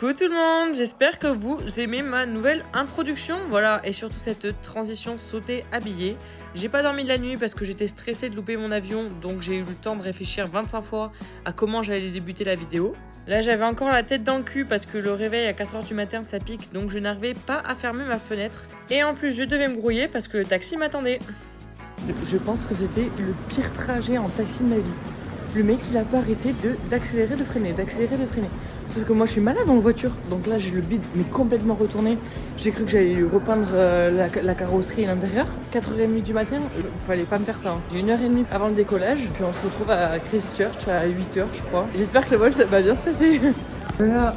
Coucou tout le monde, j'espère que vous aimez ma nouvelle introduction, voilà, et surtout cette transition sauter-habillé. J'ai pas dormi de la nuit parce que j'étais stressée de louper mon avion, donc j'ai eu le temps de réfléchir 25 fois à comment j'allais débuter la vidéo. Là j'avais encore la tête dans le cul parce que le réveil à 4h du matin ça pique, donc je n'arrivais pas à fermer ma fenêtre. Et en plus je devais me brouiller parce que le taxi m'attendait. Je pense que c'était le pire trajet en taxi de ma vie. Le mec il a pas arrêté d'accélérer, de freiner, d'accélérer, de freiner. Sauf que moi je suis malade en voiture, donc là j'ai le bide mais complètement retourné. J'ai cru que j'allais lui repeindre la carrosserie et l'intérieur. 4h30 du matin, fallait pas me faire ça. Hein. J'ai 1h30 avant le décollage, puis on se retrouve à Christchurch à 8h je crois. J'espère que le vol ça va bien se passer. Là,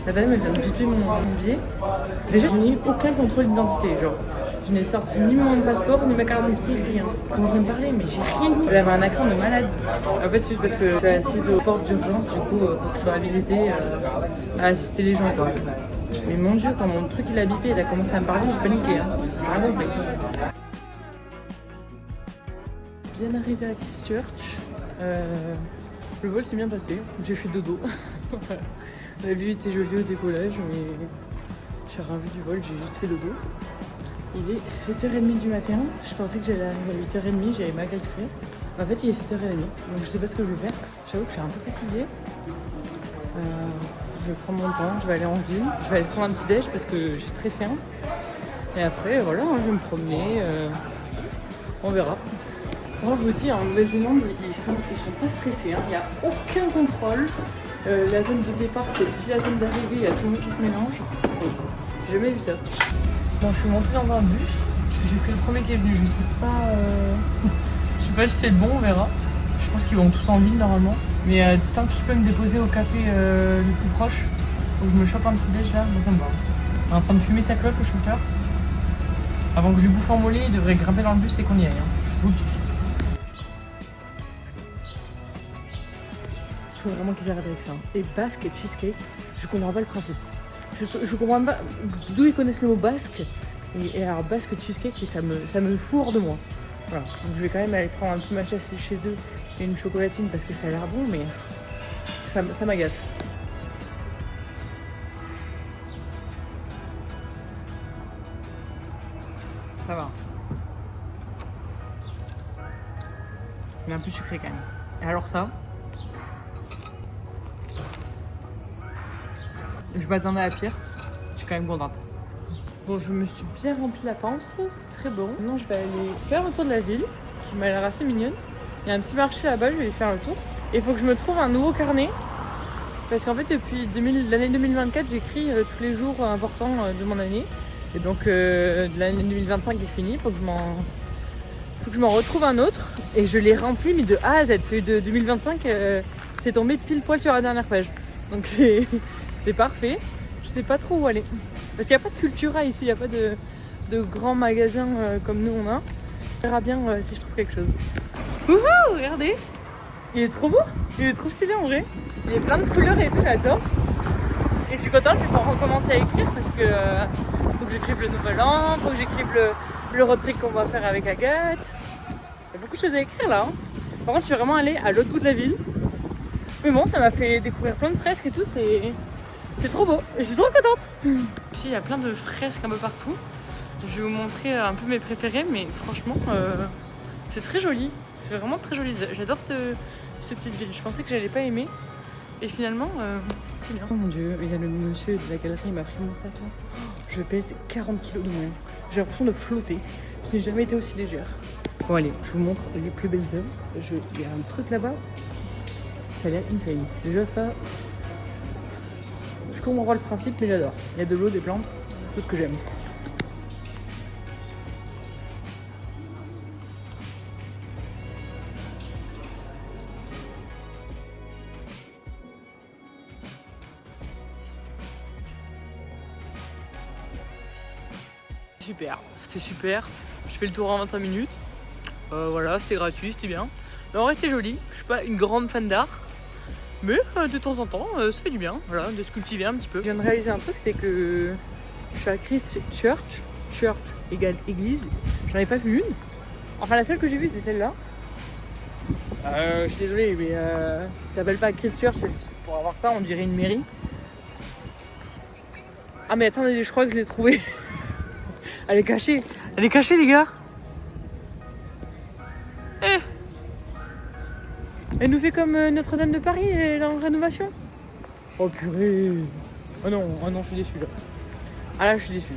la dame elle vient de biper mon billet. Déjà je n'ai eu aucun contrôle d'identité, genre. Je n'ai sorti ni mon passeport, ni ma carte d'identité, rien. Elle commence à me parler, mais j'ai rien dit. Elle avait un accent de malade. En fait, c'est juste parce que je suis assise aux portes d'urgence, du coup, faut que je sois habilitée à assister les gens, quoi. Mais mon Dieu, quand mon truc il a bipé, il a commencé à me parler, j'ai paniqué, hein. J'ai rien compris. Bien arrivé à Christchurch, le vol s'est bien passé. J'ai fait dodo. La vue était jolie au décollage, mais j'ai rien vu du vol, j'ai juste fait dodo. Il est 7h30 du matin, je pensais que j'allais arriver à 8h30, j'avais mal calculé. En fait il est 7h30, donc je sais pas ce que je vais faire. J'avoue que je suis un peu fatiguée. Je vais prendre mon temps, je vais aller en ville, je vais aller prendre un petit déj parce que j'ai très faim. Et après voilà, je vais me promener, on verra. Moi je vous dis, en Nouvelle-Zélande, ils sont pas stressés, hein. Il n'y a aucun contrôle. La zone de départ c'est aussi la zone d'arrivée, il y a tout le monde qui se mélange. J'ai jamais vu ça. Bon, je suis montée dans un bus, j'ai pris le premier qui est venu, je sais pas si c'est le bon, on verra. Je pense qu'ils vont tous en ville normalement, mais tant qu'ils peuvent me déposer au café le plus proche, faut que je me chope un petit déj là, moi ça me va. Il est en train de fumer sa clope le chauffeur. Avant que je lui bouffe en mollet, il devrait grimper dans le bus et qu'on y aille, hein. Je vous le dis. Il faut vraiment qu'ils arrêtent avec ça. Et basque et cheesecake, je comprends pas le principe. Je comprends pas d'où ils connaissent le mot basque. Et alors basque cheesecake, ça me fout hors de moi. Voilà. Donc je vais quand même aller prendre un petit matcha chez eux et une chocolatine parce que ça a l'air bon, mais ça m'agace. Ça va. Il est un peu sucré quand même. Et alors ça, je m'attendais à pire. Je suis quand même contente. Bon, je me suis bien rempli la panse, c'était très bon. Maintenant, je vais aller faire un tour de la ville, qui m'a l'air assez mignonne. Il y a un petit marché là-bas, je vais y faire le tour. Et il faut que je me trouve un nouveau carnet. Parce qu'en fait, depuis l'année 2024, j'écris tous les jours importants de mon année. Et donc, l'année 2025 est finie, il faut que je m'en retrouve un autre. Et je l'ai rempli, mais de A à Z. Celui de 2025, c'est tombé pile poil sur la dernière page. Donc, c'était parfait. Je sais pas trop où aller. Parce qu'il n'y a pas de Cultura ici, il n'y a pas de grands magasins comme nous on a. On verra bien si je trouve quelque chose. Wouhou, regardez. Il est trop beau, il est trop stylé en vrai. Il y a plein de couleurs et tout, j'adore. Et je suis contente, je vais pouvoir recommencer à écrire parce que faut que j'écrive le nouvel an, faut que j'écrive le road trip qu'on va faire avec Agathe. Il y a beaucoup de choses à écrire là. Hein. Par contre, je suis vraiment allée à l'autre bout de la ville. Mais bon, ça m'a fait découvrir plein de fresques et tout, c'est trop beau, je suis trop contente. Ici il y a plein de fresques un peu partout. Je vais vous montrer un peu mes préférés, mais franchement c'est très joli. C'est vraiment très joli. J'adore cette petite ville. Je pensais que j'allais pas aimer. Et finalement, c'est bien. Oh mon dieu, il y a le monsieur de la galerie, il m'a pris mon sac là. Je pèse 40 kg de moins. J'ai l'impression de flotter. Je n'ai jamais été aussi légère. Bon allez, je vous montre les plus belles œuvres. Il y a un truc là-bas. Ça a l'air insane. Déjà ça. Je comprends pas le principe, mais j'adore. Il y a de l'eau, des plantes, tout ce que j'aime. Super, c'était super. Je fais le tour en 25 minutes. Voilà, c'était gratuit, c'était bien. Mais en vrai, c'était joli. Je suis pas une grande fan d'art. Mais de temps en temps, ça fait du bien, voilà, de se cultiver un petit peu. Je viens de réaliser un truc, c'est que je suis à Christchurch, church égale église. J'en ai pas vu une. Enfin, la seule que j'ai vue, c'est celle-là. Je suis désolée, mais t'appelles pas Christchurch pour avoir ça, on dirait une mairie. Ah mais attendez, je crois que je l'ai trouvée. Elle est cachée. Elle est cachée les gars. Eh. Elle nous fait comme Notre-Dame de Paris, elle est en rénovation. Oh purée. Oh non, je suis déçue là. Ah là je suis déçue.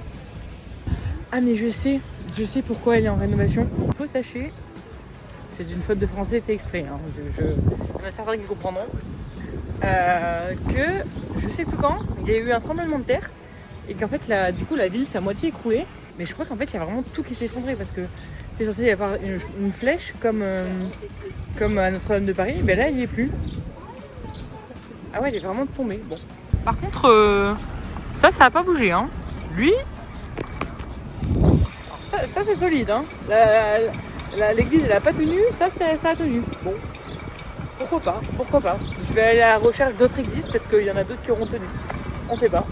Ah mais je sais pourquoi elle est en rénovation. Faut sachez, c'est une faute de français fait exprès. Hein. Il y en a certains qui comprendront. Que je sais plus quand, il y a eu un tremblement de terre et qu'en fait du coup la ville s'est à moitié écroulée. Mais je crois qu'en fait il y a vraiment tout qui s'est effondré parce que c'est censé y avoir une flèche comme à Notre-Dame de Paris, mais là il n'y est plus. Ah ouais, elle est vraiment tombée. Bon. Par contre, ça a pas bougé. Hein. Lui, alors ça c'est solide. Hein. L'église elle a pas tenu, ça a tenu. Bon, pourquoi pas. Je vais aller à la recherche d'autres églises, peut-être qu'il y en a d'autres qui auront tenu. On sait pas.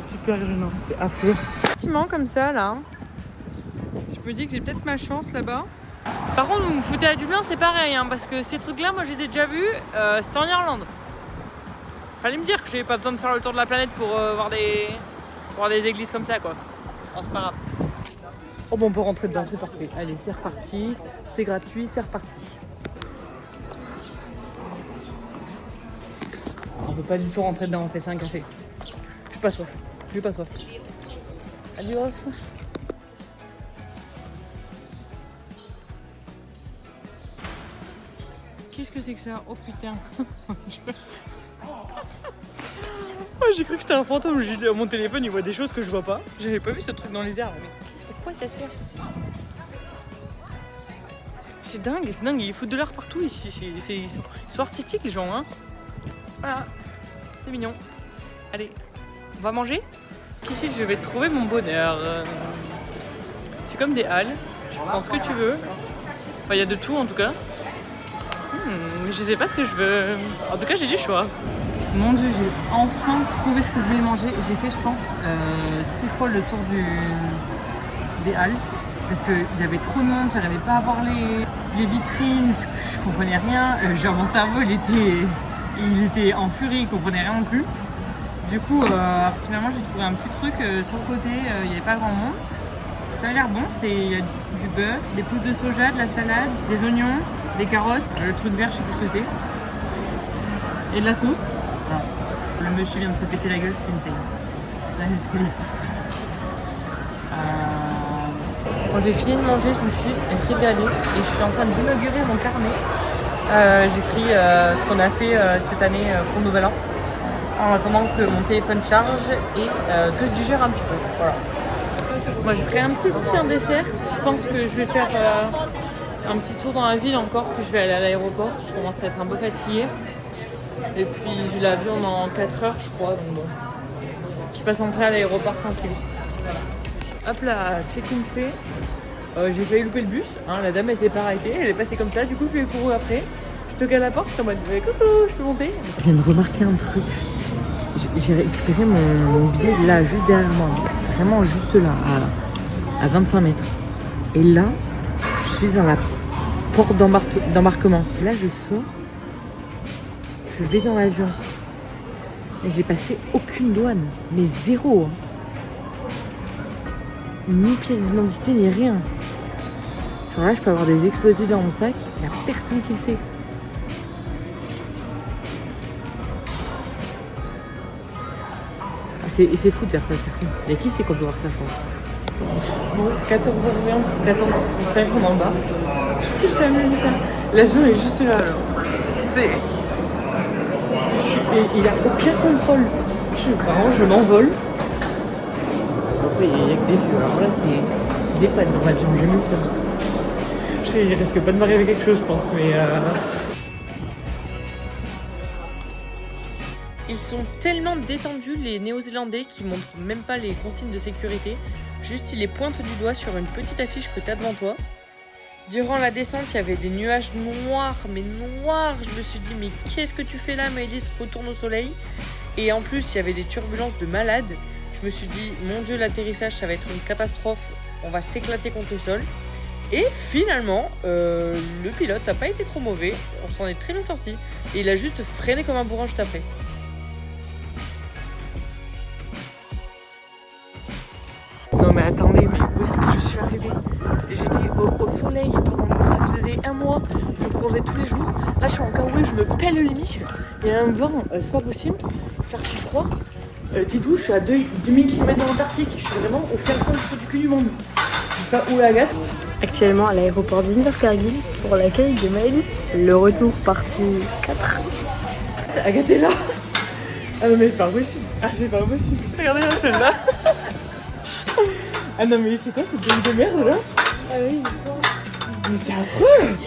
Super gênant, c'est affreux. Effectivement comme ça là, je me dis que j'ai peut-être ma chance là-bas. Par contre, vous me foutez à Dublin, c'est pareil, hein, parce que ces trucs-là, moi je les ai déjà vus, c'était en Irlande. Fallait me dire que j'avais pas besoin de faire le tour de la planète pour voir des églises comme ça, quoi. Oh, c'est pas grave. Oh bon, on peut rentrer dedans, c'est parfait. Allez, c'est reparti, c'est gratuit, c'est reparti. On peut pas du tout rentrer dedans, on fait ça un café. J'ai pas soif. Adios. Qu'est-ce que c'est que ça? Oh putain. Oh, j'ai cru que c'était un fantôme. Mon téléphone il voit des choses que je vois pas. J'avais pas vu ce truc dans les airs. Mais pourquoi ça sert? C'est dingue, ils foutent de l'art partout ici. Ils sont artistiques les gens, hein. Voilà, c'est mignon. Allez, on va manger? Ici je vais trouver mon bonheur. C'est comme des halles, tu prends ce que tu veux. Enfin il y a de tout en tout cas. Je sais pas ce que je veux. En tout cas j'ai du choix. Mon dieu, j'ai enfin trouvé ce que je voulais manger. J'ai fait je pense 6 fois le tour des halles. Parce qu'il y avait trop de monde, j'arrivais pas à voir les vitrines, je comprenais rien. Genre mon cerveau il était en furie, il comprenait rien non plus. Du coup, finalement j'ai trouvé un petit truc sur le côté, il n'y avait pas grand monde. Ça a l'air bon, il y a du beurre, des pousses de soja, de la salade, des oignons, des carottes, le truc vert je sais plus ce que c'est. Et de la sauce. Ah. Le monsieur vient de se péter la gueule, c'était insane. Là l'escalier. Quand j'ai fini de manger, je me suis régalée et je suis en train d'inaugurer mon carnet. J'ai pris ce qu'on a fait cette année pour le Nouvel An. En attendant que mon téléphone charge et que je digère un petit peu. Voilà. Moi j'ai pris un petit cookie en dessert. Je pense que je vais faire un petit tour dans la ville encore, puis je vais aller à l'aéroport. Je commence à être un peu fatiguée. Et puis j'ai l'avion dans 4 heures je crois. Donc bon. Je passe entrer à l'aéroport tranquille. Hop là, check-in fait. J'ai failli louper le bus. Hein, la dame elle s'est pas arrêtée, elle est passée comme ça. Du coup je lui ai couru après. Je toque à la porte, je suis en mode coucou, je peux monter? Je viens de remarquer un truc. J'ai récupéré mon billet là, juste derrière moi. Vraiment juste là, à 25 mètres. Et là, je suis dans la porte d'embarquement. Là, je sors. Je vais dans l'avion. Et j'ai passé aucune douane. Mais zéro. Hein. Ni pièce d'identité, ni rien. Genre là, je peux avoir des explosifs dans mon sac. Il n'y a personne qui le sait. C'est fou de faire ça, c'est fou. Il y a qui c'est qu'on peut voir ça, je pense. Bon, 14h20, 14h35, on embarque. J'ai jamais vu ça. L'avion est juste là, alors. Et il n'y a aucun contrôle. Je m'envole. Après, il n'y a que des vues. Alors là, c'est des pannes dans l'avion. J'ai jamais vu ça. Je sais, il risque pas de m'arriver quelque chose, je pense, mais... Ils sont tellement détendus, les Néo-Zélandais, qui montrent même pas les consignes de sécurité. Juste, ils les pointent du doigt sur une petite affiche que tu as devant toi. Durant la descente, il y avait des nuages noirs, mais noirs. Je me suis dit, mais qu'est-ce que tu fais là, Maëlys? Retourne au soleil. Et en plus, il y avait des turbulences de malades. Je me suis dit, mon Dieu, l'atterrissage, ça va être une catastrophe. On va s'éclater contre le sol. Et finalement, le pilote n'a pas été trop mauvais. On s'en est très bien sorti. Et il a juste freiné comme un bourrin juste après. Non mais attendez, mais où est-ce que je suis arrivée? J'étais au soleil pendant ça faisait un mois, je bronzais tous les jours. Là je suis en canoë, je me pèle les miches. Il y a un vent, c'est pas possible. Il fait archi froid. T'es d'où? Je suis à 2000 km dans l'Antarctique. Je suis vraiment au fin fond du cul du monde. Je sais pas où est Agathe. Actuellement à l'aéroport d'Invercargill pour l'accueil de Maëlys. Le retour partie 4. Agathe est là. Ah non mais c'est pas possible. Ah c'est pas possible. Regardez là celle-là. Ah non mais c'est quoi ce pays de merde là? Ah oui, Mais c'est affreux.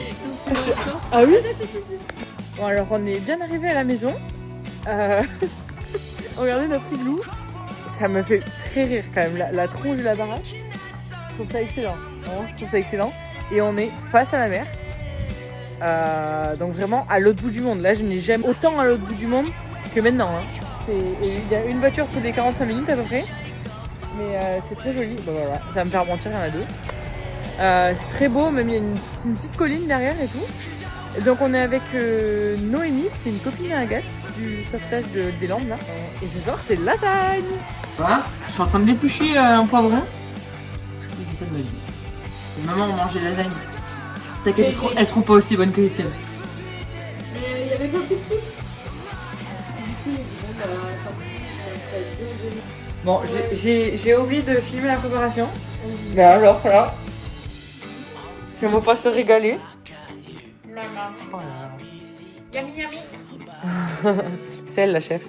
Ah oui. Bon alors on est bien arrivé à la maison. Regardez notre igloo. Ça me fait très rire quand même. La tronche de la baraque. Je trouve ça excellent. Vraiment, je trouve ça excellent. Et on est face à la mer. Donc vraiment à l'autre bout du monde. Là je n'ai jamais autant à l'autre bout du monde que maintenant. Hein. Il y a une voiture toutes les 45 minutes à peu près. Mais c'est très joli. Bon, voilà. Ça va me faire mentir, il y en a deux. C'est très beau, même il y a une petite colline derrière et tout. Et donc on est avec Noémie, c'est une copine à Agathe du sauvetage des Landes là. Et ce soir c'est lasagne. Voilà, je suis en train de déplucher un poivron. J'ai fait ça de ma vie. Et maman on mangeait lasagne. T'inquiète, elles seront pas aussi bonnes que les tiennes. Mais il y avait pas plus petit. Bon, j'ai oublié de filmer la préparation. Mais alors là, si on va pas se régaler. Yummy yummy. C'est elle la chef.